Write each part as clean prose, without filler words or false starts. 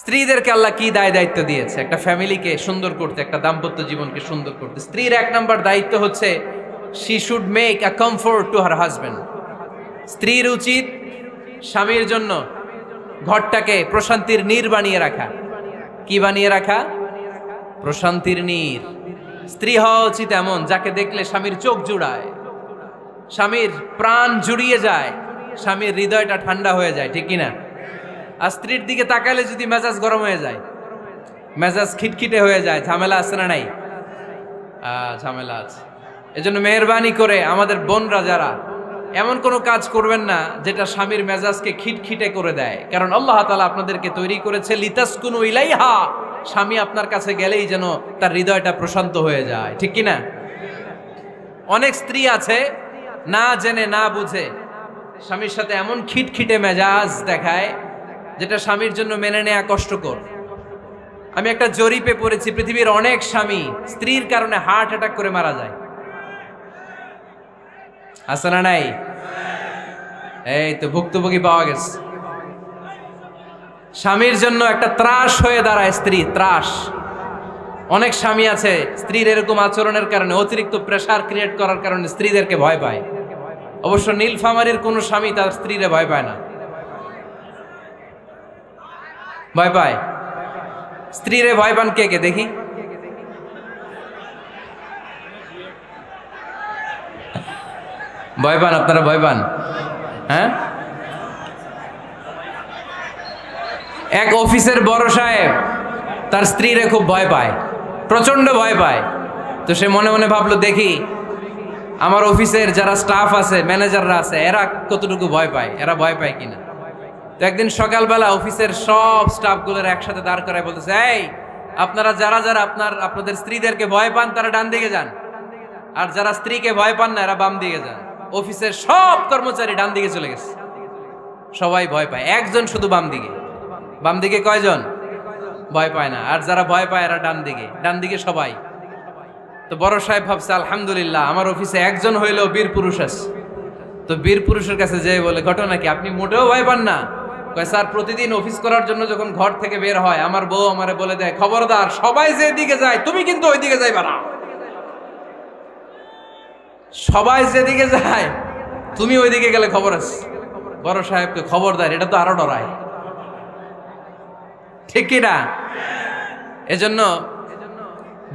স্ত্রীদেরকে আল্লাহ কি দায়িত্ব দিয়েছে একটা ফ্যামিলিকে সুন্দর করতে, একটা দাম্পত্য জীবনকে সুন্দর করতে। স্ত্রীর এক নাম্বার দায়িত্ব হচ্ছে she should make a comfort to her husband. স্ত্রীর উচিত স্বামীর জন্য ঘরটাকে প্রশান্তির নীর বানিয়ে রাখা। কি বানিয়ে রাখা? প্রশান্তির নীর। স্ত্রী হওয়া উচিত এমন যাকে দেখলে স্বামীর চোখ জুড়ায়, স্বামীর প্রাণ জুড়িয়ে যায়, স্বামীর হৃদয়টা ঠান্ডা হয়ে যায়, ঠিক কিনা? আর স্ত্রীর দিকে তাকালে যদি মেজাজ গরম হয়ে যায়, মেজাজ খিটখিটে হয়ে যায়, ঝামেলা আছে না নাই? ঝামেলা আছে। এজন্য মেহরবানি করে আমাদের বোনরা যারা, এমন কোনো কাজ করবেন না যেটা স্বামীর মেজাজকে খিটখিটে করে দেয়। কারণ আল্লাহ তাআলা আপনাদেরকে তৈরি করেছে লিতাসকুনু ইলাইহা, স্বামী আপনার কাছে গেলেই যেন তার হৃদয়টা প্রশান্ত হয়ে যায়, ঠিক কিনা? অনেক স্ত্রী আছে না জেনে না বুঝে স্বামীর সাথে এমন খিটখিটে মেজাজ দেখায় যেটা স্বামীর জন্য মেনে নেওয়া কষ্টকর। আমি একটা জরিপে পড়েছি, পৃথিবীর অনেক স্বামী স্ত্রীর কারণে হার্ট অ্যাটাক করে মারা যায়। আছে না নাই? এই তো ভুক্তভোগী পাওয়া গেছে। স্বামীর জন্য একটা ত্রাস হয়ে দাঁড়ায় স্ত্রী, ত্রাস। অনেক স্বামী আছে স্ত্রীর এরকম আচরণের কারণে, অতিরিক্ত প্রেসার ক্রিয়েট করার কারণে স্ত্রীদেরকে ভয় পায়। অবশ্য নীলফামারীর কোনো স্বামী তার স্ত্রীরে ভয় পায় না। ভয় পায়? স্ত্রীরে ভয় পান কে কে দেখি? ভয় পান আপনারা? ভয় পান? হ্যাঁ, এক অফিসের বড় সাহেব তার স্ত্রীরে খুব ভয় পায়, প্রচন্ড ভয় পায়। তো সে মনে মনে ভাবলো, দেখি আমার অফিসের যারা স্টাফ আছে, ম্যানেজাররা আছে, এরা কতটুকু ভয় পায়, এরা ভয় পায় কিনা। তো একদিন সকালবেলা অফিসের সব স্টাফগুলোর একসাথে দাঁড় করায় বলতেছে, এই আপনারা যারা যারা আপনাদের স্ত্রীদেরকে ভয় পান তারা ডান দিকে যান, আর যারা স্ত্রীকে ভয় পান না এরা বাম দিকে যান। অফিসের সব কর্মচারী ডান দিকে চলে গেছে, সবাই ভয় পায়, একজন শুধু বাম দিকে। বাম দিকে কয়জন ভয় পায় না, আর যারা ভয় পায় এরা ডান দিকে, ডান দিকে সবাই। তো বড় সাহেব ভাবছে, আলহামদুলিল্লাহ আমার অফিসে একজন হইলেও বীর পুরুষ আছে। তো বীর পুরুষের কাছে যেয়ে বলে, ঘটনা কি, আপনি মোটেও ভয় পান না? কয়, স্যার প্রতিদিন অফিস করার জন্য যখন ঘর থেকে বের হয় আমার বউ আমারে বলে দেয়, খবরদার সবাই যেদিকে যায় তুমি কিন্তু ওইদিকে যাইবা না, সবাই যেদিকে যায় তুমি ওইদিকে গেলে খবর আছে। বড় সাহেবকে খবরদার, এটা তো আরো ডরায়, ঠিক কিনা? এজন্য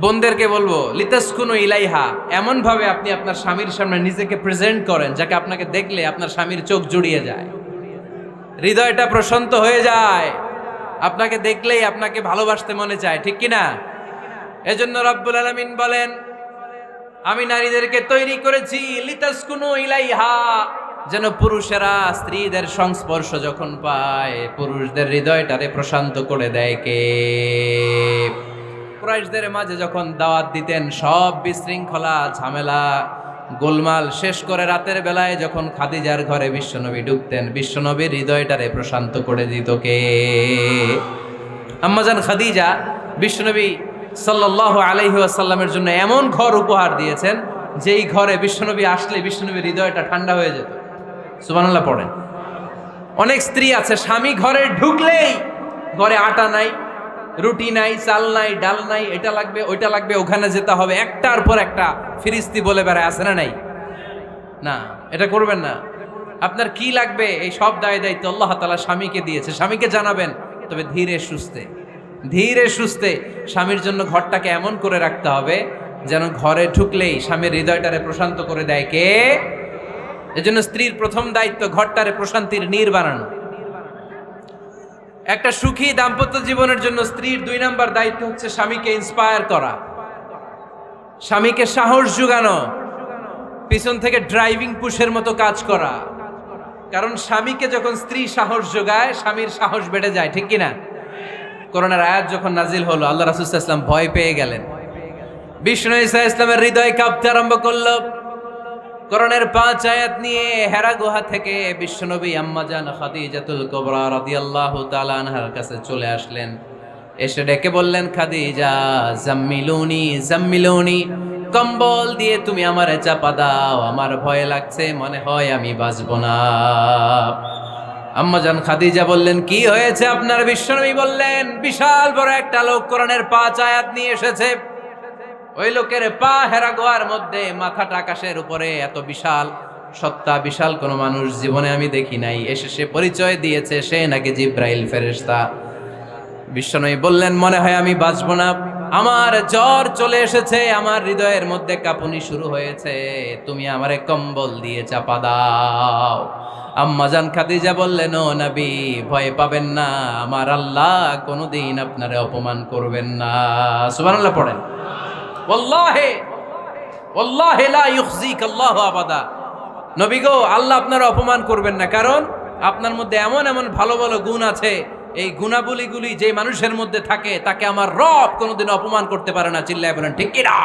বোনদেরকে বলবো, লিতাসকুনু ইলাইহা, এমন ভাবে আপনি আপনার স্বামীর সামনে নিজেকে প্রেজেন্ট করেন যাকে আপনাকে দেখলে আপনার স্বামীর চোখ জুড়িয়ে যায়, হৃদয়টা প্রশান্ত হয়ে যায়, আপনাকে দেখলেই আপনাকে ভালোবাসতে মনে চায়, ঠিক কিনা? এজন্য রব্বুল আলামিন বলেন, আমি নারীদেরকে তৈরি করেছি লিতাসকুনু ইলাইহা, যেন পুরুষেরা স্ত্রীদের সংস্পর্শ যখন পায় পুরুষদের হৃদয়টারে প্রশান্ত করে দেয়। কে? কুরাইশদের মাঝে যখন দাওয়াত দিতেন, সব বিশৃঙ্খলা ঝামেলা গোলমাল শেষ করে রাতের বেলায় যখন খাদিজার ঘরে বিশ্বনবী ঢুকতেন, বিশ্বনবীর হৃদয়টারে প্রশান্ত করে দিত কে? আম্মাজান খাদিজা বিশ্বনবী সাল্লাল্লাহু আলাইহি ওয়াসাল্লামের জন্য এমন ঘর উপহার দিয়েছেন যেই ঘরে বিশ্বনবী আসলে বিশ্বনবীর হৃদয়টা ঠান্ডা হয়ে যেত। সুবহানাল্লাহ পড়েন। অনেক স্ত্রী আছে স্বামী ঘরে ঢুকলেই ঘরে আটা নাই, রুটি নাই, চাল নাই, ডাল নাই, এটা লাগবে ওইটা লাগবে, ওখানে যেতে হবে, একটার পর একটা ফিরিস্তি বলে বেড়ায়, আছে না নাই? না, এটা করবেন না। আপনার কি লাগবে এই সব দায়িত্ব আল্লাহ তাআলা স্বামীকে দিয়েছে, স্বামীকে জানাবেন, তবে ধীরে সুস্থে, ধীরে সুস্থে স্বামীর জন্য ঘরটাকে এমন করে রাখতে হবে যেন ঘরে ঢুকলেই স্বামীর হৃদয়টারে প্রশান্ত করে দেয়। কে? এজন্য স্ত্রীর প্রথম দায়িত্ব ঘরটারে প্রশান্তির নীর বানানো। একটা সুখী দাম্পত্য জীবনের জন্য স্ত্রীর 2 নাম্বার দায়িত্ব হচ্ছে স্বামীকে ইন্সপায়ার করা, স্বামীকে সাহস যোগানো, পিছন থেকে ড্রাইভিং পুশের মতো কাজ করা। কারণ স্বামীকে যখন স্ত্রী সাহস যোগায় স্বামীর সাহস বেড়ে যায়, ঠিক কিনা? করোনার আয়াত যখন নাজিল হলো, আল্লাহ রাসূল সাল্লাল্লাহু আলাইহি ওয়াসাল্লাম ভয় পেয়ে গেলেন, বিষ্ণু ঈসা আলাইহিস সালামের হৃদয় কাঁপতে আরম্ভ করলো। করোনার 5 আয়াত নিয়ে হেরা গুহা থেকে বিশ্বনবী আম্মাজান খাদিজাতুল কুবরা রাদিয়াল্লাহু তাআলা আনহার কাছে চলে আসলেন। এসে ডেকে বললেন, খাদিজা জাম্মিলুনি জাম্মিলুনি, কম্বল দিয়ে তুমি আমারে চাপা দাও, আমার ভয় লাগছে, মনে হয় আমি বাঁচব না। আম্মাজান খাদিজা বললেন, কি হয়েছে আপনার? বিশ্বনবী বললেন, বিশাল বড় একটা লোক কোরআনের 5 আয়াত নিয়ে এসেছে। ওই লোকের পা হেরা গোয়ার মধ্যে, মাথাটা আকাশের উপরে, এত বিশাল সত্তা, বিশাল কোন মানুষ জীবনে আমি দেখি নাই। এসে সে পরিচয় দিয়েছে সে নাকি জিব্রাইল ফেরেশতা। বিশ্বনবী বললেন, মনে হয় আমি বাঁচব না, আমার জ্বর চলে এসেছে, আমার হৃদয়ের মধ্যে কাঁপুনি শুরু হয়েছে, তুমি আমারে কম্বল দিয়ে চাপা দাও। আম্মাজান খাদিজা বললেন, ও নবী, ভয় পাবেন না, আমার আল্লাহ কোনোদিন আপনারে অপমান করবেন না। সুবহানাল্লাহ পড়েন। ওয়াল্লাহি ওয়াল্লাহি লা ইউখজিক আল্লাহু আবাদা। নবী গো, আল্লাহ আপনার অপমান করবেন না, কারণ আপনার মধ্যে এমন এমন ভালো ভালো গুণ আছে, এই গুণাবলীগুলি যে মানুষের মধ্যে থাকে তাকে আমার রব কোনোদিন অপমান করতে পারে না। চিল্লায় বলেন ঠিক কি না?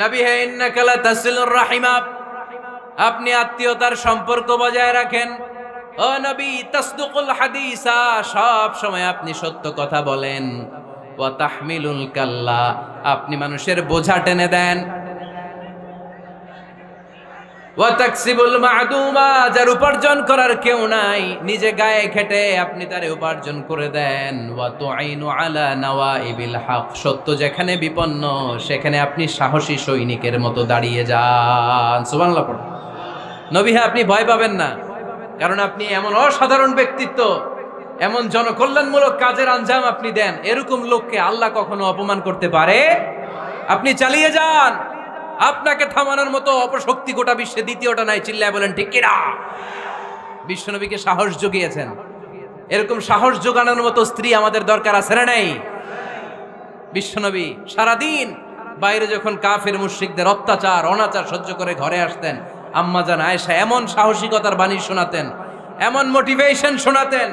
নবী হে, ইন্নাকা লা তাসিলুর রাহিমা, আপনি আত্মীয়তার সম্পর্ক বজায় রাখেন। ও নবী, তাসদুকুল হাদিসা, সব সময় আপনি সত্য কথা বলেন। ওয়া তাহমিলুল কাল্লা, আপনি মানুষের বোঝা টেনে দেন। ওয়া তাকসিবুল মা'দুমা, যার উপার্জন করার কেউ নাই, নিজে গায়ে খেটে আপনি তারে উপার্জন করে দেন। ওয়া তুঈনু আলা নাওয়াইবিল হক, সত্য যেখানে বিপন্ন সেখানে আপনি সাহসী সৈনিকের মতো দাঁড়িয়ে যান। সুবহানাল্লাহ পড়ুন। নবী হ্যাঁ, আপনি ভয় পাবেন না, কারণ আপনি এমন অসাধারণ ব্যক্তিত্ব, এমন জনকল্যাণমূলক কাজের আঞ্জাম আপনি দেন, এরকম লোককে আল্লাহ কখনো অপমান করতে পারে? আপনি চালিয়ে যান, আপনাকে থামানোর মতো অপশক্তি গোটা বিশ্বে দ্বিতীয়টা নাই। চিল্লায় বলেন ঠিক কি না? বিশ্বনবীকে সাহস জুগিয়েছেন, এরকম সাহস জোগানোর মতো স্ত্রী আমাদের দরকার আছে না নাই? বিশ্বনবী সারাদিন বাইরে যখন কাফের মুশরিকদের অত্যাচার অনাচার সহ্য করে ঘরে আসতেন, আম্মাজান আয়েশা এমন সাহসিকতার বাণী শোনাতেন, এমন মোটিভেশন শোনাতেন,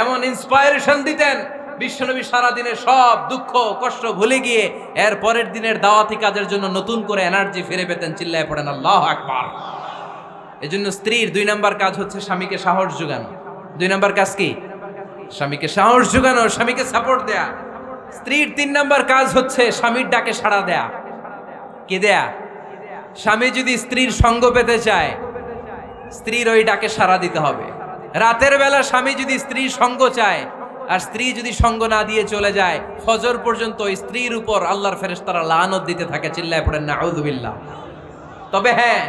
এমন ইন্সপায়ারেশন দিতেন, বিশ্বনবী সারাদিনের সব দুঃখ কষ্ট ভুলে গিয়ে এর পরের দিনের দাওয়াতি কাজের জন্য নতুন করে এনার্জি ফিরে পেতেন। চিল্লায় পড়েন আল্লাহু আকবার। এজন্য স্ত্রীর 2 নাম্বার কাজ হচ্ছে স্বামীকে সাহস যোগানো। 2 নাম্বার কাজ কি? স্বামীকে সাহস যোগানো, স্বামীকে সাপোর্ট দেয়া। স্ত্রীর 3 নাম্বার কাজ হচ্ছে স্বামীর ডাকে সাড়া দেয়া। কি দেয়া? স্বামী যদি স্ত্রীর সঙ্গ পেতে চায়, স্ত্রীর ওই ডাকে সাড়া দিতে হবে। রাতের বেলা স্বামী যদি স্ত্রীর সঙ্গ চায়, আর স্ত্রী যদি সঙ্গ না দিয়ে চলে যায়, ফজর পর্যন্ত স্ত্রীর উপর আল্লাহর ফেরেশতারা লানত দিতে থাকে। চিল্লায় পড়েন নাউযুবিল্লাহ। তবে হ্যাঁ,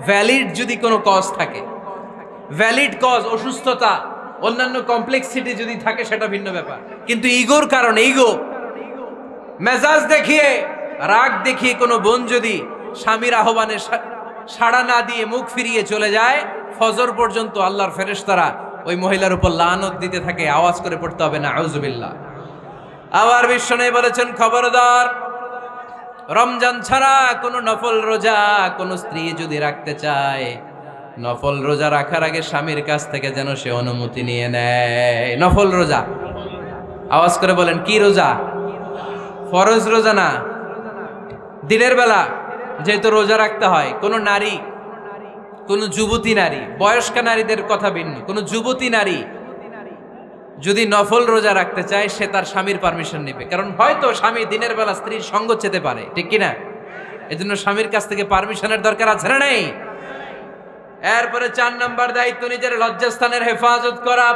ভ্যালিড যদি কোনো কজ থাকে, ভ্যালিড কজ, অসুস্থতা, অন্যান্য কমপ্লেক্সিটি যদি থাকে, সেটা ভিন্ন ব্যাপার। কিন্তু ইগোর কারণে, ইগো, মেজাজ দেখিয়ে, রাগ দেখিয়ে কোনো বোন যদি স্বামীর আহ্বানে সাড়া না দিয়ে মুখ ফিরিয়ে চলে যায়, ফজর পর্যন্ত আল্লাহর ফেরেশতারা ওই মহিলার উপর লানত দিতে থাকে। আওয়াজ করে পড়তে হবে নাউযুবিল্লাহ। আবার বিশ্বনবী বলেছেন, খবরদার, রমজান ছাড়া কোনো নফল রোজা কোনো স্ত্রী যদি রাখতে চায়, নফল রোজা রাখার আগে স্বামীর কাছ থেকে যেন সে অনুমতি নিয়ে নেয়। নফল রোজা, আওয়াজ করে বলেন কি রোজা? ফরজ রোজা না। দিনের বেলা যেহেতু রোজা রাখতে হয়, কোনো নারী, কোনো যুবতী নারী, বয়স্কা নারীদের কথা ভিন্ন, কোনো যুবতী নারী যদি নফল রোজা রাখতে চায়, সে তার স্বামীর পারমিশন নেবে। কারণ হয়তো স্বামী দিনের বেলা স্ত্রীর সঙ্গ চেতে পারে, ঠিক কিনা? এজন্য স্বামীর কাছ থেকে পারমিশনের দরকার আছে না নাই? এরপরে 4 নাম্বার দায়িত্ব, নিজের লজ্জাস্থানের হেফাজত করা।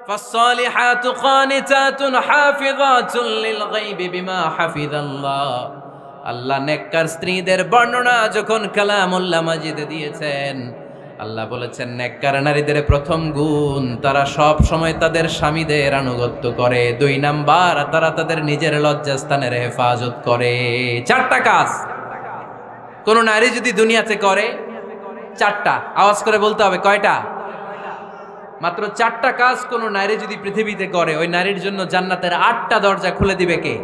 ফাসসালিহাতু কানিতাতুন হাফিযাতুন লিল গায়বি বিমা হাফিজাল্লাহ। আল্লাহ নেককার স্ত্রীদের বর্ণনা যখন কালামুল্লাহ মাজিদে দিয়েছেন, আল্লাহ বলেছেন নেককার নারীদের প্রথম গুণ, তারা সব সময় তাদের স্বামীদের আনুগত্য করে। 2 নাম্বার, তারা তাদের নিজের লজ্জাস্থানের হেফাজত করে। 4টা কাজ কোন নারী যদি দুনিয়াতে করে, 4টা, আওয়াজ করে বলতে হবে কয়টা? মাত্র 4টা কাজ কোন নারী যদি পৃথিবীতে করে, ওই নারীর জন্য জান্নাতের 8টা দরজা খুলে দিবে কে?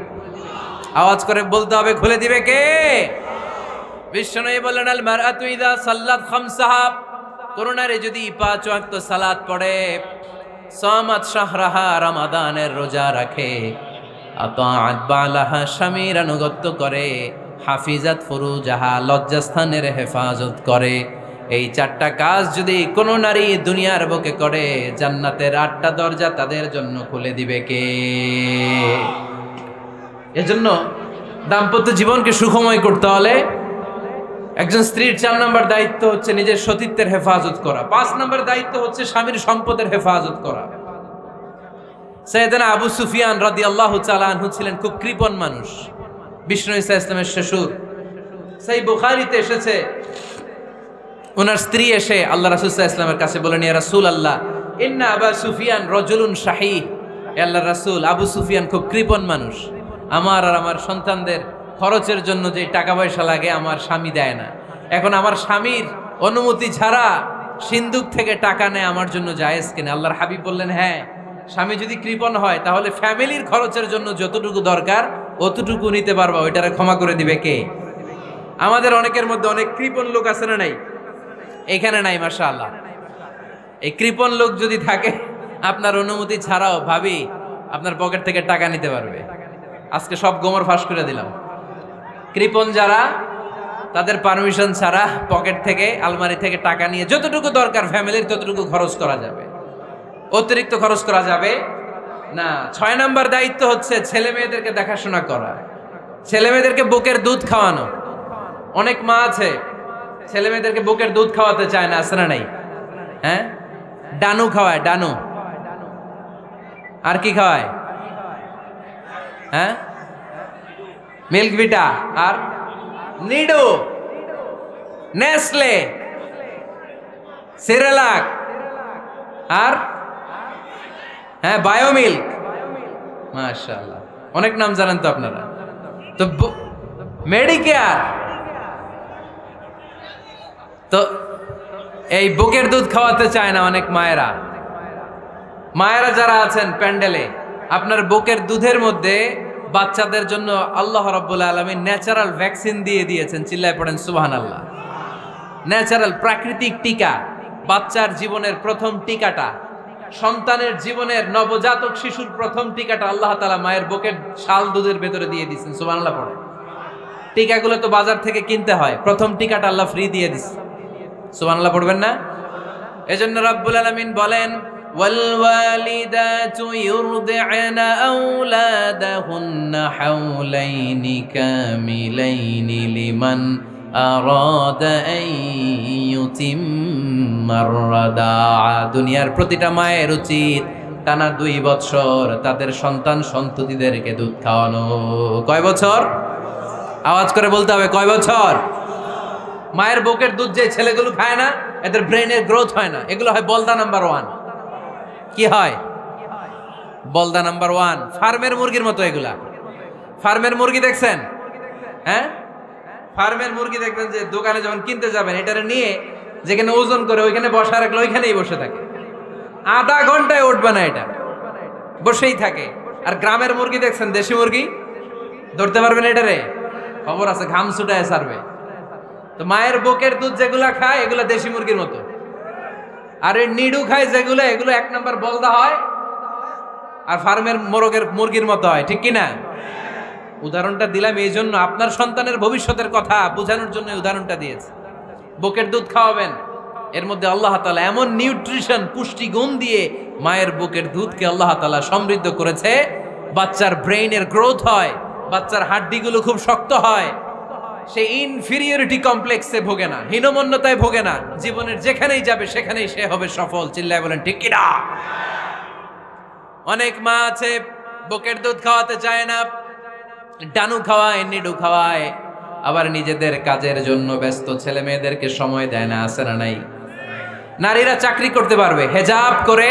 আওয়াজ করে বলতে হবে, খুলে দিবে কে? বিশ্বনবী বলেন, আল মারআতু ইযা সাল্লাত খামসাহা, কোন নারী যদি 5 ওয়াক্ত সালাত পড়ে, সামাত শাহরাহা, রমাদানের রোজা রাখে, আতাআত বালাহা, স্বামীর আনুগত্য করে, হাফিজাত ফুরুজাহা, লজ্জাস্থানের হেফাজত করে, এই 4টা কাজ যদি কোন নারী দুনিয়ার বুকে করে, জান্নাতের 8টা দরজা তাদের জন্য খুলে দিবে কে? এজন্য দাম্পত্য জীবনকে সুখময় করতে হলে একজন স্ত্রীর 4 নম্বর দায়িত্ব হচ্ছে নিজের সতীত্বের হেফাজত করা। 5 নম্বর দায়িত্ব হচ্ছে স্বামীর সম্পদের হেফাজত করা। সাইয়েদনা আবু সুফিয়ান রাদিয়াল্লাহু তাআলা আনহু ছিলেন খুব কৃপণ মানুষ, বিষ্ণু ঈসা ইসলামের শ্বশুর। সেই বুখারীতে এসেছে, ওনার স্ত্রী এসে আল্লাহ রাসূল সাল্লাল্লাহু আলাইহি ওয়াসাল্লামের কাছে বলেন, ইয়া রাসূলুল্লাহ ইন্না আবা সুফিয়ান রাজুলুন শাহী। আল্লাহর রাসূল, আবু সুফিয়ান খুব কৃপণ মানুষ, আমার আর আমার সন্তানদের খরচের জন্য যে টাকা পয়সা লাগে আমার স্বামী দেয় না। এখন আমার স্বামীর অনুমতি ছাড়া সিন্দুক থেকে টাকা নেয় আমার জন্য জায়েজ কিনা? আল্লাহর হাবিব বললেন, হ্যাঁ, স্বামী যদি কৃপণ হয় তাহলে ফ্যামিলির খরচের জন্য যতটুকু দরকার অতটুকু নিতে পারবা, ওইটারে ক্ষমা করে দিবে কে? আমাদের অনেকের মধ্যে অনেক কৃপণ লোক আছে না নাই? এখানে নাই মাশাআল্লাহ। এই কৃপণ লোক যদি থাকে, আপনার অনুমতি ছাড়াও ভাবি আপনার পকেট থেকে টাকা নিতে পারবে। আজকে সব গোমর ফাঁস করে দিলাম। কৃপণ যারা, তাদের পারমিশন ছাড়া পকেট থেকে, আলমারি থেকে টাকা নিয়ে যতটুকু দরকার ফ্যামিলির ততটুকু খরচ করা যাবে, অতিরিক্ত খরচ করা যাবে না। 6 নম্বর দায়িত্ব হচ্ছে ছেলে মেয়েদেরকে দেখাশোনা করা, ছেলে মেয়েদেরকে বুকের দুধ খাওয়ানো। অনেক মা আছে ছেলে মেয়েদেরকে বুকের দুধ খাওয়াতে চায় না, আছে না নাই? হ্যাঁ, ডানু খাওয়ায়, ডানু। আর কি খাওয়ায়? হ্যাঁ, মিল্ক ভিটা, আর নিডো, নেসলে, সেরেলাক, আর হ্যাঁ বায়োমিল্ক। মাশাআল্লাহ, অনেক নাম জানেন তো আপনারা। তো মেডিকেয়ার, তো এই বুকের দুধ খাওয়াতে চায় না অনেক মায়েরা। মায়েরা যারা আছেন প্যান্ডেলে, আপনার বুকের দুধের মধ্যে বাচ্চাদের জন্য আল্লাহ রাব্বুল আলামিন ন্যাচারাল ভ্যাকসিন দিয়ে দিয়েছেন। চিল্লায় পড়েন সুবহানাল্লাহ। ন্যাচারাল, প্রাকৃতিক টিকা, বাচ্চার জীবনের প্রথম টিকাটা, সন্তানের জীবনের নবজাতক শিশুর প্রথম টিকাটা আল্লাহ তাআলা মায়ের বুকের শাল দুধের ভেতরে দিয়ে দিয়েছেন। সুবহানাল্লাহ পড়ে। টিকাগুলো তো বাজার থেকে কিনতে হয়, প্রথম টিকাটা আল্লাহ ফ্রি দিয়ে দিয়েছে। সুবহানাল্লাহ পড়বেন না? এজন্য রাব্বুল আলামিন বলেন, والوالدات يرضعن أولادهن حولين كاملين لمن أراد أن يتم الرضاعة। দুনিয়ার প্রতিটা মায়ের উচিত টানা 2 বছর তাদের সন্তান সন্ততিদেরকে দুধ খাওয়ানো। কয় বছর? আওয়াজ করে বলতে হবে, কয় বছর? মায়ের বুকের দুধ যে ছেলেগুলো খায় না, এদের ব্রেনের গ্রোথ হয় না। এগুলো হয় বলদা নাম্বার 1। কি হয়? বলদা নাম্বার 1। ফার্মের মুরগির মতো এগুলা। ফার্মের মুরগি দেখছেন? হ্যাঁ, ফার্মের মুরগি দেখবেন যে দোকানে যখন কিনতে যাবেন, এটারে নিয়ে যেখানে ওজন করে ওইখানে বসা রাখলে ওইখানেই বসে থাকে, আধা ঘন্টায় উঠবে না, এটা বসেই থাকে। আর গ্রামের মুরগি দেখছেন, দেশি মুরগি, ধরতে পারবেন এটারে? খবর আছে, ঘাম ছুটায় ছাড়বে। তো মায়ের বুকের দুধ যেগুলা খায় এগুলা দেশি মুরগির মতো, আর এই নিডু খায় যেগুলো, এগুলো 1 নম্বর বলদা হয় আর ফার্মের মুরগির মতো হয়। ঠিক কিনা? উদাহরণটা দিলাম এই জন্য, আপনার সন্তানের ভবিষ্যতের কথা বোঝানোর জন্য উদাহরণটা দিয়েছে। বুকের দুধ খাওয়াবেন, এর মধ্যে আল্লাহ তাআলা এমন নিউট্রিশন, পুষ্টিগুণ দিয়ে মায়ের বুকের দুধকে আল্লাহ তাআলা সমৃদ্ধ করেছে। বাচ্চার ব্রেইনের গ্রোথ হয়, বাচ্চার হাড্ডিগুলো খুব শক্ত হয়, সে ইনফিরিয়রিটি কমপ্লেক্সে ভোগে না, হীনমন্যতায় ভোগে না। জীবনের যেখানেই যাবে সেখানেই সে হবে সফল। চিল্লায় বলেন ঠিক কিনা? অনেক মা আছে বুকের দুধ খাওয়াতে চায় না, ডানু খাওয়ায়, নিডু খাওয়ায়, আবার নিজেদের কাজের জন্য ব্যস্ত, ছেলে মেয়েদেরকে সময় দেয় না। আছে না নাই? নারীরা চাকরি করতে পারবে, হেজাব করে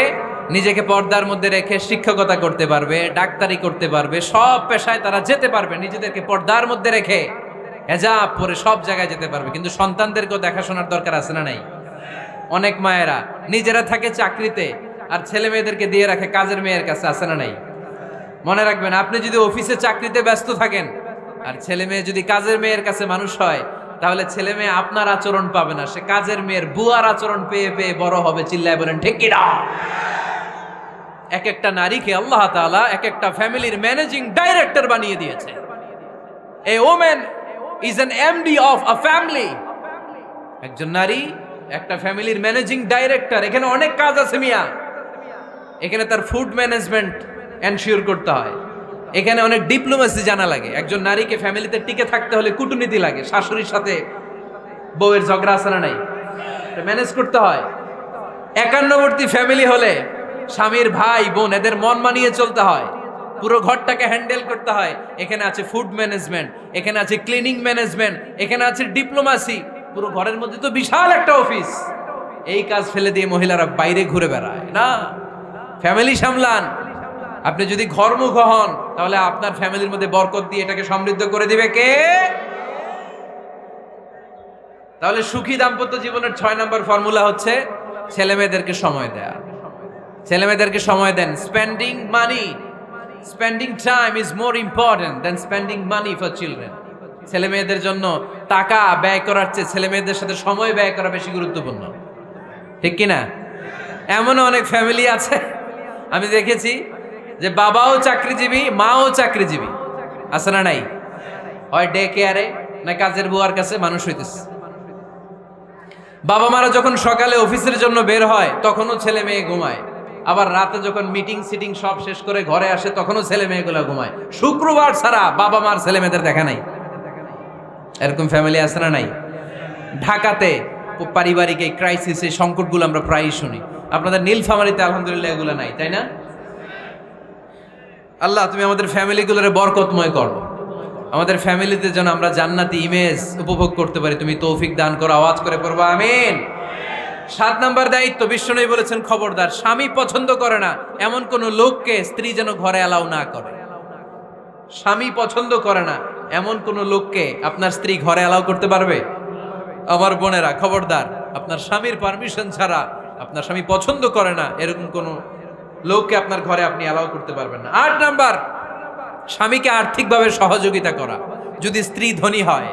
নিজেকে পর্দার মধ্যে রেখে শিক্ষকতা করতে পারবে, ডাক্তারি করতে পারবে, সব পেশায় তারা যেতে পারবে, নিজেদেরকে পর্দার মধ্যে রেখে হেজাব পরে সব জায়গায় যেতে পারবে। কিন্তু সন্তানদেরকেও দেখাশোনার দরকার আছে না নাই? অনেক মায়েরা নিজেরা থাকে চাকরিতে আর ছেলে মেয়েদেরকে দিয়ে রাখে কাজের মেয়ের কাছে। আছে না নাই? মনে রাখবেন, আপনি যদি অফিসে চাকরিতে ব্যস্ত থাকেন আর ছেলে মেয়ে যদি কাজের মেয়ের কাছে মানুষ হয়, তাহলে ছেলে মেয়ে আপনার আচরণ পাবে না, সে কাজের মেয়ের বুয়ার আচরণ পেয়ে পেয়ে বড় হবে। চিল্লায় বলেন ঠিক কিনা? এক একটা নারীকে আল্লাহ তাআলা এক একটা ফ্যামিলির ম্যানেজিং ডাইরেক্টর বানিয়ে দিয়েছে। A woman is an MD of a family। একজন নারী একটা ফ্যামিলির ম্যানেজিং ডাইরেক্টর। এখানে অনেক কাজ আছে মিয়া। এখানে তার ফুড ম্যানেজমেন্ট এনশিওর করতে হয়, এখানে অনেক ডিপ্লোমেসি জানা লাগে। একজন নারীকে ফ্যামিলিতে টিকে থাকতে হলে কূটনীতি লাগে, শাশুড়ির সাথে বউয়ের ঝগড়া আছে না নাই? ম্যানেজ করতে হয়। একান্নবর্তী ফ্যামিলি হলে স্বামীর ভাই বোন এদের মন মানিয়ে চলতে হয়, পুরো ঘরটাকে হ্যান্ডেল করতে হয়। এখানে আছে ফুড ম্যানেজমেন্ট, এখানে আছে ক্লিনিং ম্যানেজমেন্ট, এখানে আছে ডিপ্লোমাসি। পুরো ঘরের মধ্যে তো বিশাল একটা অফিস। এই কাজ ফেলে দিয়ে মহিলারা বাইরে ঘুরে বেড়ায় না। ফ্যামিলি সামলান। আপনি যদি ঘরমুখ হন তাহলে আপনার ফ্যামিলির মধ্যে বরকত দিয়ে এটাকে সমৃদ্ধ করে দিবে কে? তাহলে সুখী দাম্পত্য জীবনের 6 নম্বর ফর্মুলা হচ্ছে ছেলে মেয়েদেরকে সময় দেয়া। ছেলে মেয়েদেরকে সময় দেন। Spending money, spending time is more important than spending money for children. ছেলে মেয়েদের জন্য টাকা ব্যয় করার চেয়ে ছেলে মেয়েদের সাথে সময় ব্যয় করা বেশি গুরুত্বপূর্ণ, ঠিক কিনা? এমনও অনেক ফ্যামিলি আছে আমি দেখেছি যে বাবাও চাকরিজীবী, মাও চাকরিজীবী, আছে না নাই? হয় ডে কেয়ারে না কাজের বুয়ার কাছে মানুষ হইতেছে। বাবা মারা যখন সকালে অফিসের জন্য বের হয় তখনও ছেলে মেয়ে ঘুমায়, আবার রাতে যখন মিটিং সিটিং সব শেষ করে ঘরে আসে তখনও ছেলে মেয়েগুলো ঘুমায়। শুক্রবার ছাড়া বাবা মার ছেলে মেয়েদের দেখা নাই। এরকম ফ্যামিলি আছে না নাই? ঢাকাতে পারিবারিক এই ক্রাইসিস, এই সংকটগুলো আমরা প্রায়ই শুনি। আপনাদের নীলফামারীতে আলহামদুলিল্লাহ এগুলো নাই, তাই না? আল্লাহ তুমি আমাদের ফ্যামিলিগুলোরে বরকতময় করো, আমাদের ফ্যামিলিতে যেন আমরা জান্নাতি ইমেজ উপভোগ করতে পারি, তুমি তৌফিক দান করো। আওয়াজ করে পড়বো আমিন। 7 নম্বর দায়িত্ব, বিশ্বনবী বলেছেন খবরদার, স্বামী পছন্দ করে না এমন কোন লোককে স্ত্রী যেন ঘরে অ্যালাউ না করে। স্বামী পছন্দ করে না এমন কোন লোককে আপনার স্ত্রী ঘরে অ্যালাউ করতে পারবে? আমার বোনেরা খবরদার, আপনার স্বামীর পারমিশন ছাড়া, আপনার স্বামী পছন্দ করে না এরকম কোন লোককে আপনার ঘরে আপনি অ্যালাউ করতে পারবেন না। 8 নাম্বার, স্বামীকে আর্থিকভাবে সহযোগিতা করা। যদি স্ত্রী ধনী হয়,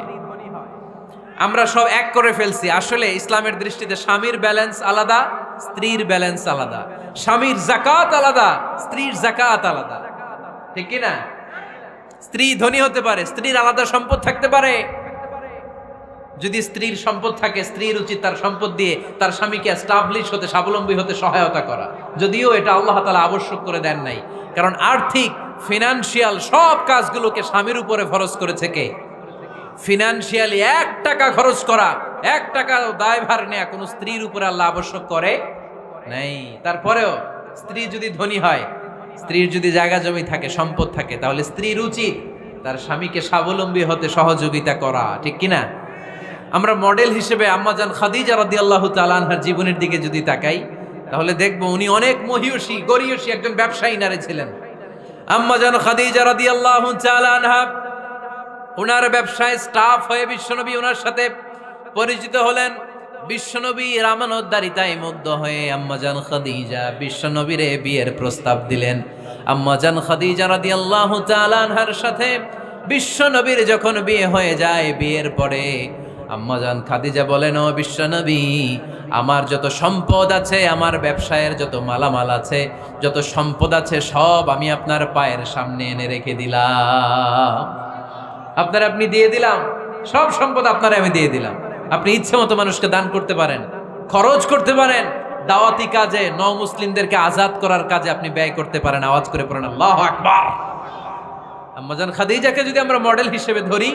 আমরা সব এক করে ফেলছি। আসলে ইসলামের দৃষ্টিতে স্বামীর ব্যালেন্স আলাদা, স্ত্রীর ব্যালেন্স আলাদা। স্বামীর যাকাত আলাদা, স্ত্রীর যাকাত আলাদা, ঠিক কি না? স্ত্রী ধনী হতে পারে, স্ত্রীর আলাদা সম্পদ থাকতে পারে। যদি স্ত্রীর সম্পদ থাকে, স্ত্রীর উচিত তার সম্পদ দিয়ে তার স্বামীকে এস্টাবলিশ হতে, স্বাবলম্বী হতে সহায়তা করা। যদিও এটা আল্লাহ তাআলা আবশ্যক করে দেন নাই, কারণ আর্থিক ফিনান্সিয়াল সব কাজগুলোকে স্বামীর উপরে ফরজ করেছে কে? ফিনান্সিয়ালি 1 টাকা খরচ করা, 1 টাকা দায়ভার নেয়া কোন স্ত্রীর উপরে আল্লাহ আবশ্যক করে নাই। তারপরেও স্ত্রী যদি ধনী হয়, স্ত্রীর যদি জায়গা জমি থাকে, সম্পদ থাকে, তাহলে স্ত্রীর উচিত তার স্বামীকে স্বাবলম্বী হতে সহযোগিতা করা, ঠিক কিনা? আমরা মডেল হিসেবে আম্মাজান খাদিজা রাদিয়াল্লাহু তাআলা আনহার জীবনের দিকে যদি তাকাই, তাহলে দেখব উনি অনেক মহিয়সী গরিয়সী একজন ব্যবসায়ী নারী ছিলেন। আম্মাজান খাদিজা রাদিয়াল্লাহু তাআলা আনহা ওনার ব্যবসায় স্টাফ হয়ে বিশ্বনবী ওনার সাথে পরিচিত হলেন। বিশ্বনবী রামানোদ্দারিতায় মুগ্ধ হয়ে আম্মাজান খাদিজা বিশ্বনবীরে বিয়ের প্রস্তাব দিলেন। আম্মাজান খাদিজা রাদিয়াল্লাহু তাআলা আনহার সাথে বিশ্বনবীর যখন বিয়ে হয়ে যায়, বিয়ের পরে আম্মাজান খাদিজা বলেন, ও বিশ্বনবী, আমার যত সম্পদ আছে, আমার ব্যবসায়ের যত মালামাল আছে, যত সম্পদ আছে, সব আমি আপনার পায়ের সামনে এনে রেখে দিলাম। আপনি দিয়ে দিলাম, সব সম্পদ আপনারে আমি দিয়ে দিলাম। আপনি ইচ্ছে মতো মানুষকে দান করতে পারেন, খরচ করতে পারেন, দাওয়াতি কাজে, মুসলিমদেরকে আজাদ করার কাজে আপনি ব্যয় করতে পারেন। আওয়াজ করে পড়েন আল্লাহু আকবার। আম্মাজান খাদিজাকে যদি আমরা মডেল হিসেবে ধরি,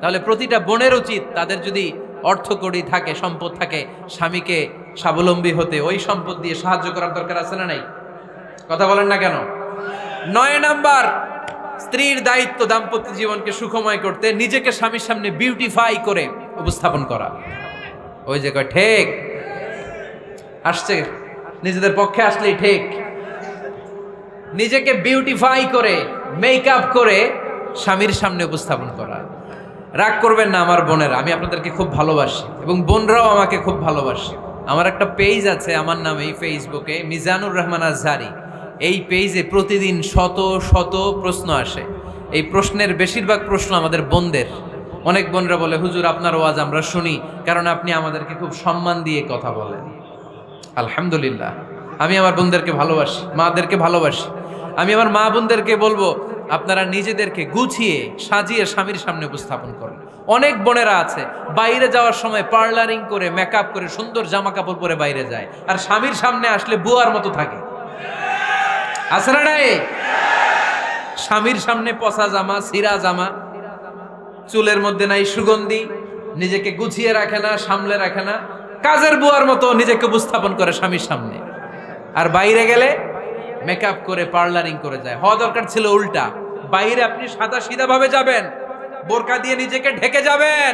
তাহলে প্রতিটা বোনের উচিত তাদের যদি অর্থকড়ি থাকে, সম্পদ থাকে, স্বামীকে স্বাবলম্বী হতে ওই সম্পদ দিয়ে সাহায্য করার দরকার আছে না নাই? কথা বলেন না কেন? 9 নাম্বার, স্ত্রীর দায়িত্ব দাম্পত্য জীবনকে সুখময় করতে নিজেকে স্বামীর সামনে বিউটিফাই করে উপস্থাপন করা। ওই যে কয় ঠিক আসছে, নিজেদের পক্ষে আসলেই ঠিক। নিজেকে বিউটিফাই করে, মেকআপ করে স্বামীর সামনে উপস্থাপন করা। রাগ করবেন না আমার বোনেরা, আমি আপনাদেরকে খুব ভালোবাসি এবং বোনরাও আমাকে খুব ভালোবাসে। আমার একটা পেজ আছে আমার নামে ফেসবুকে, মিজানুর রহমান আজহারি। এই পেজে প্রতিদিন শত শত প্রশ্ন আসে। এই প্রশ্নের বেশিরভাগ প্রশ্ন আমাদের বোনদের। অনেক বোনরা বলে, হুজুর আপনার ওয়াজ আমরা শুনি কারণ আপনি আমাদেরকে খুব সম্মান দিয়ে কথা বলেন। আলহামদুলিল্লাহ, আমি আমার বোনদেরকে ভালোবাসি, মাদেরকে ভালোবাসি। আমি আমার মা বোনদেরকে বলবো, আপনারা নিজেদেরকে গুছিয়ে সাজিয়ে স্বামীর সামনে উপস্থাপন করেন। অনেক বোনেরা আছে বাইরে যাওয়ার সময় পার্লারিং করে, মেকআপ করে, সুন্দর জামা কাপড় পরে বাইরে যায়, আর স্বামীর সামনে আসলে বুয়ার মতো থাকে। আছে না নাই? স্বামীর সামনে পচা জামা, ছিঁড়া জামা, চুলের মধ্যে নাই সুগন্ধি, নিজেকে গুছিয়ে রাখে না, সামলে রাখে না, কাজের বুয়ার মতো নিজেকে উপস্থাপন করে স্বামীর সামনে। আর বাইরে গেলে মেকআপ করে পার্লারিং করে যায়। হওয়া দরকার ছিল উল্টা, বাইরে আপনি সাদা সিধা ভাবে যাবেন, বোরকা দিয়ে নিজেকে ঢেকে যাবেন।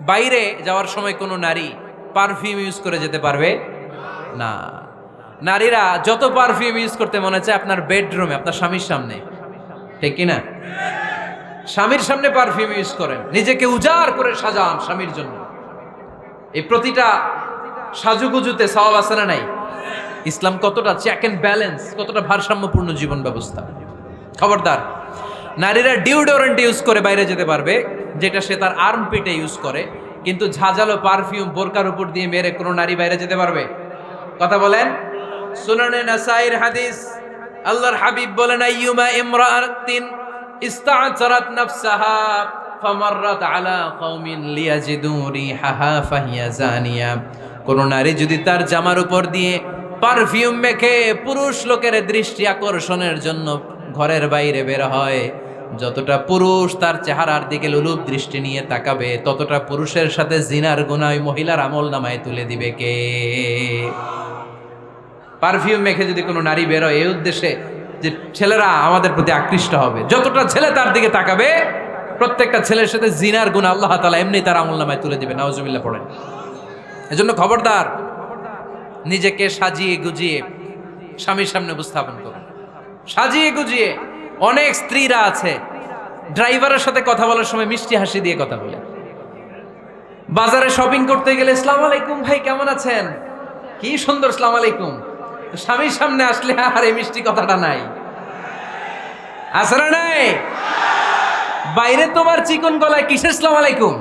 বাইরে যাওয়ার সময় কোনো নারী পারফিউম ইউজ করে যেতে পারবে না। নারীরা যত পারফিউম ইউজ করতে মনে চায় আপনার বেডরুমে, আপনার স্বামীর সামনে, ঠিক কিনা? স্বামীর সামনে পারফিউম ইউজ করেন, নিজেকে উজাড় করে সাজান স্বামীর জন্য। এই প্রতিটা সাজুগুজুতে সওয়াব আছে না নাই? ইসলাম কতটা চেক এন্ড ব্যালেন্স, কতটা ভারসাম্যপূর্ণ জীবন ব্যবস্থা। খবরদার, নারীরা ডিওডোরেন্ট ইউজ করে বাইরে যেতে পারবে, যেটা সে তার আর্মপিটে ইউজ করে, কিন্তু ঝাঁঝালো পারফিউম বোরকার উপর দিয়ে মেরে কোনো নারী বাইরে যেতে পারবে? কথা বলেন। সুনানে নাসাইর হাদিস, আল্লাহর হাবিব বলেন, আইয়ুমা ইমরাআতিন ইস্তা'জারাত নাফসাহা ফামাররাত আলা কওমিন লিয়াজিদু রিহাহা ফাহিয়া জানিয়া। কোন নারী যদি তার জামার উপর দিয়ে পারফিউম মেখে পুরুষ লোকের দৃষ্টি আকর্ষণের জন্য ঘরের বাইরে বের হয়, যতটা পুরুষ তার চেহারার দিকে লোলুপ দৃষ্টি নিয়ে তাকাবে, ততটা পুরুষের সাথে জিনার গুনাহ ওই মহিলার আমল নামায় তুলে দিবে কে? পারফিউম মেখে যদি কোনো নারী বেরোয় এই উদ্দেশ্যে যে ছেলেরা আমাদের প্রতি আকৃষ্ট হবে, যতটা ছেলে তার দিকে তাকাবে, প্রত্যেকটা ছেলের সাথে জিনার গুনাহ আল্লাহ তাআলা এমনি তার আমল নামায় তুলে দিবে। নাউজুবিল্লাহ পড়েন। এজন্য খবরদার, নিজেকে সাজিয়ে গুজিয়ে স্বামীর সামনে উপস্থাপন করুন, সাজিয়ে গুজিয়ে। অনেক স্ত্রীরা আছে ড্রাইভারের সাথে কথা বলার সময় মিষ্টি হাসি দিয়ে কথা বলে। বাজারে শপিং করতে গেলে আসসালামু আলাইকুম ভাই, কেমন আছেন? কি সুন্দর আসসালামু আলাইকুম। স্বামীর সামনে আসলে আর এই মিষ্টি কথাটা নাই, আছে না নাই? বাইরে তোমার চিকন গলায় কিসের আসসালামু আলাইকুম?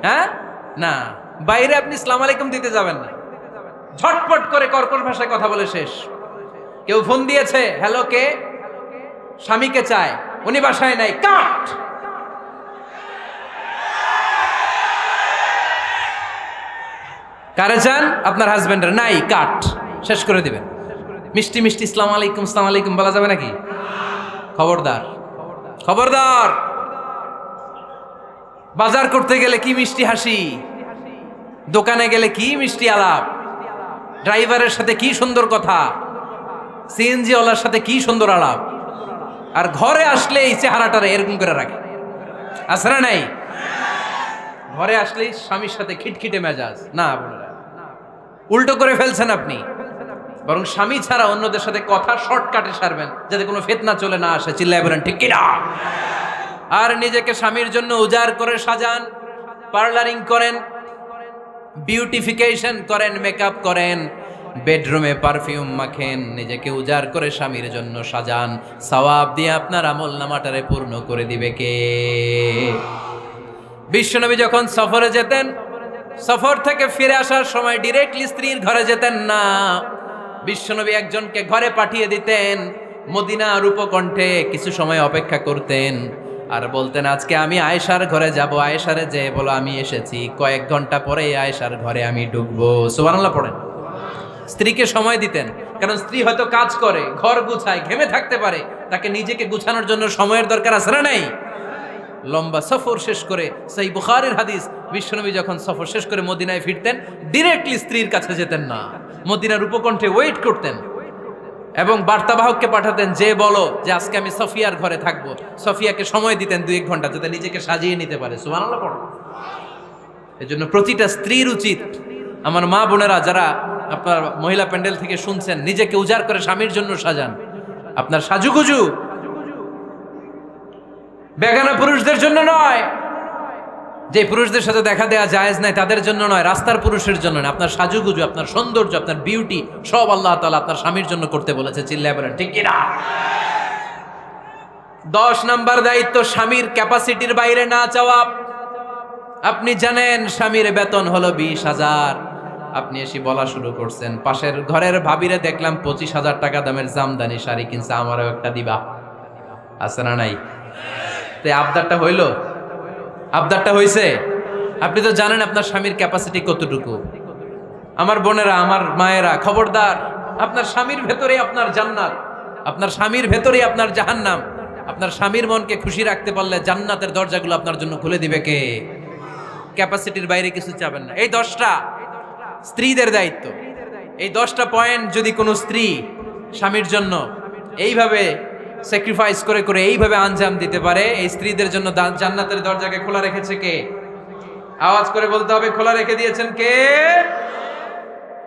হ্যাঁ না, বাইরে আপনি আসসালামু আলাইকুম দিতে যাবেন না, ঝটপট করে কর্কশ ভাষায় কথা বলে শেষ। কেউ ফোন দিয়েছে, হ্যালো কে? স্বামীকে চায়, উনি বাসায় নাই, কাট। কারে চান? আপনার হাজবেন্ডের, নাই, কাট, শেষ করে দিবেন। মিষ্টি মিষ্টি আসসালামু আলাইকুম আসসালামু আলাইকুম বলা যাবে নাকি? খবরদার, খবরদার। বাজার করতে গেলে কি মিষ্টি হাসি, দোকানে গেলে কি মিষ্টি আলাপ, ড্রাইভারের সাথে কি সুন্দর কথা, সিএনজি ওয়ালার সাথে কি সুন্দর আলাপ, আর ঘরে আসলে এই চেহারাটারে এরকম করে রাখে, আছে না নাই? ঘরে আসলেই স্বামীর সাথে খিটখিটে মেজাজ। না বোনেরা, উল্টো করে ফেলছেন আপনি। বরং স্বামী ছাড়া অন্যদের সাথে কথা শর্টকাটে সারবেন, যাতে কোনো ফিতনা চলে না আসে। চিল্লায় বলেন ঠিক কিনা? আর নিজেকে স্বামীর জন্য উজাড় করে সাজান, পার্লারিং করেন, বিউটিফিকেশন করেন, মেকআপ করেন, বেডরুমে পারফিউম মাখেন, নিজেকে উজাড় করে স্বামীর জন্য সাজান। সওয়াব দিয়ে আপনার আমল নামাটারে পূর্ণ করে দিবে কে? বিশ্বনবী যখন সফরে যেতেন, সফর থেকে ফিরে আসার সময় ডিরেক্টলি স্ত্রীর ঘরে যেতেন না। বিশ্বনবী একজনকে ঘরে পাঠিয়ে দিতেন, মদিনার উপকণ্ঠে কিছু সময় অপেক্ষা করতেন, আর বলতেন আজকে আমি আয়েশার ঘরে যাব। আয়েশারে যে বলো আমি এসেছি, কয়েক ঘন্টা পরে আয়েশার ঘরে আমি ঢুকবো। সুবহানাল্লাহ পড়েন। স্ত্রীকে সময় দিতেন, কারণ স্ত্রী হয়তো কাজ করে, ঘর গুছায়, ঘেমে থাকতে পারে, তাকে নিজেকে গুছানোর জন্য সময়ের দরকার আছে না নাই? লম্বা সফর শেষ করে, সেই বুখারীর হাদিস, বিশ্বনবী যখন সফর শেষ করে মদিনায় ফিরতেন, ডিরেক্টলি স্ত্রীর কাছে যেতেন না, মদিনার উপকণ্ঠে ওয়েট করতেন এবং বার্তাবাহককে পাঠাতেন, যে বলো যে আজকে আমি সফিয়ার ঘরে থাকবো। সফিয়াকে সময় দিতেন 2-1 ঘন্টা, যাতে নিজেকে সাজিয়ে নিতে পারে। সুবহানাল্লাহ পড়ো। এজন্য প্রতিটা স্ত্রীর উচিত, আমার মা বোনেরা যারা আপনার মহিলা প্যান্ডেল থেকে শুনছেন, নিজেকে উজাড় করে স্বামীর জন্য সাজান। আপনার সাজুগুজু বেগানা পুরুষদের জন্য নয়, যে পুরুষদের সাথে দেখা দেয়া জায়েজ নাই তাদের জন্য নয়, রাস্তার পুরুষের জন্য নয়। আপনার সাজুগুজু, আপনার সৌন্দর্য, আপনার বিউটি সব আল্লাহ তাআলা আপনার স্বামীর জন্য করতে বলেছে। চিল্লায় বলেন ঠিক কিনা? 10 নাম্বার দায়িত্ব, স্বামীর ক্যাপাসিটির বাইরে না চাওয়া। আপনি জানেন স্বামীর বেতন হলো 20,000, আপনি এসে বলা শুরু করছেন, পাশের ঘরের ভাবিরে দেখলাম 25,000 টাকা দামের জামদানি শাড়ি কিনছে, আমারও একটা দিবা। আছে না নাই? তো আবদারটা হইল, আবদারটা হইছে। আপনি তো জানেন আপনার স্বামীর ক্যাপাসিটি কতটুকু। আমার বোনেরা, আমার মায়েরা, খবরদার, আপনার স্বামীর ভেতরে আপনার জান্নাত, আপনার স্বামীর ভেতরে আপনার জাহান্নাম। আপনার স্বামীর মনকে খুশি রাখতে পারলে জান্নাতের দরজাগুলো আপনার জন্য খুলে দিবে কে? ক্যাপাসিটির বাইরে কিছু চাবেন না। এই 10টা স্ত্রীদের দায়িত্ব। এই 10টা পয়েন্ট যদি কোনো স্ত্রী স্বামীর জন্য এইভাবে স্যাক্রিফাইস করে করে এইভাবে আঞ্জাম দিতে পারে, এই স্ত্রীদের জন্য জান্নাতের দরজাকে খোলা রেখেছে কে? আওয়াজ করে বলতে হবে, খোলা রেখে দিয়েছেন কে?